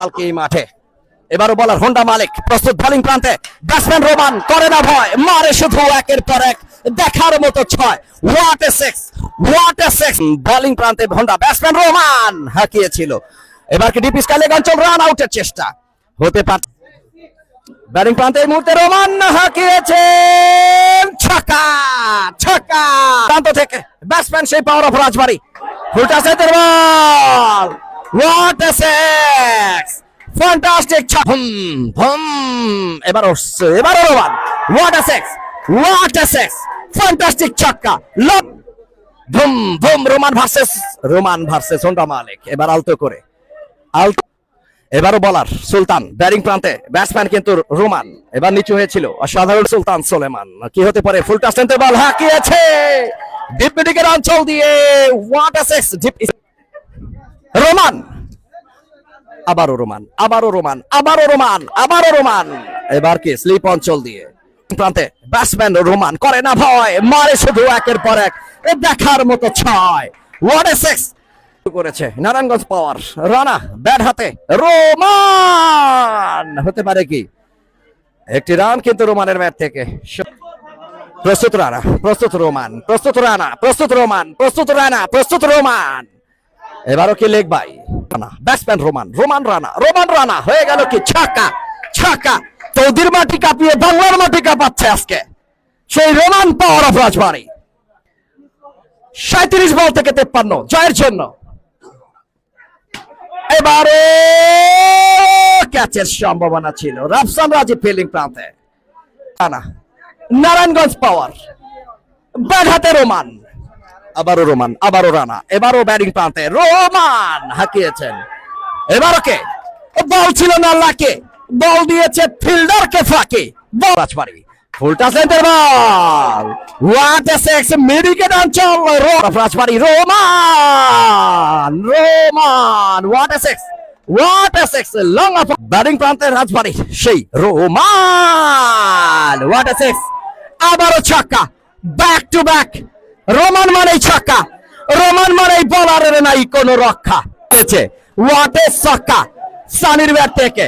কালকে এই মাঠে এবারও বলার হোন্ডা মালিক প্রস্তুত বোলিং প্রান্তে ব্যাটসম্যান রোমান করে না ভয় মারে শুধু একের পর এক দেখার মতো ছয় হোয়াট এ সিক্স বোলিং প্রান্তে হোন্ডা ব্যাটসম্যান রোমান হাঁকিয়েছিল এবার কি ডিপ স্কাইলেগ অঞ্চল রান আউটের চেষ্টা হতে পারে ব্যাটিং প্রান্তে এই মুহূর্তে রোমান হাঁকিয়েছে ছক্কা প্রান্ত থেকে ব্যাটসম্যান সেই পাওয়ার অফ রাজবাড়ী ফুলটা সেটের বল হোয়াট এ সিক্স ফ্যান্টাস্টিক এবার Roman what a six fantastic ছক্কা লব ভুম ভুম রোমান ভার্সেস হোন্ডা মালিক এবার আলতো এবারও বলার সুলতান ব্যাটিং প্রান্তে ব্যাটসম্যান কিন্তু রোমান এবার নিচু হয়েছিল অসাধারণ সুলতান সোলেমান কি হতে পারে ফুল টাচ সেন্টার বল হাঁকিয়েছে ডিপ মিডিকের অঞ্চল দিয়ে হোয়াট এ সিক্স রোমান আবারও রোমান এবার কি স্লিপ অঞ্চল দিয়ে প্রান্তে ব্যাটসম্যান রোমান করে না ভয় মারে শুধু একের পর এক দেখার মতো ছয় হোয়াট এ সিক্স করেছে নারায়ণগঞ্জ পাওয়ার রানা ব্যাট হাতে রোমান হতে পারে কি একটি রান কিন্তু রোমানের ব্যাট থেকে প্রস্তুত রোমান এবারও কি leg by batsman Roman Rana হয়ে গেল কি ছক্কা সৌদির মাটি কাঁপিয়ে বাংলার মাটি কাঁপাচ্ছে আজকে সেই রোমান পাওয়ার অফ রাজবাড়ী 37 বল থেকে 53 জয়ের জন্য এবারে ক্যাচের সম্ভাবনা ছিল রাফসান রাজীব ফিল্ডিং প্রান্তে নারায়ণগঞ্জ পাওয়ার ব্যাট হাতে রোমান আবারও রানা এবারও ব্যাটিং প্রান্তে রোমান হাঁকিয়েছেন এবারও কে বল ছিল না লাকে বল দিয়েছে ফিল্ডারকে ফাঁকে বল রাজবাড়ী ফুলটা centre ball what a six মিডিকেট অঞ্চল রাজবাড়ী রোমান what a six long off batting প্রান্তে রাজবাড়ী সেই রোমান হোয়াট এ সিক্স আবারও ছক্কা ব্যাক টু ব্যাক রোমান মানে বলারের নাই কোনো রক্ষা হোয়াট এ ছক্কা সানির ব্যাট থেকে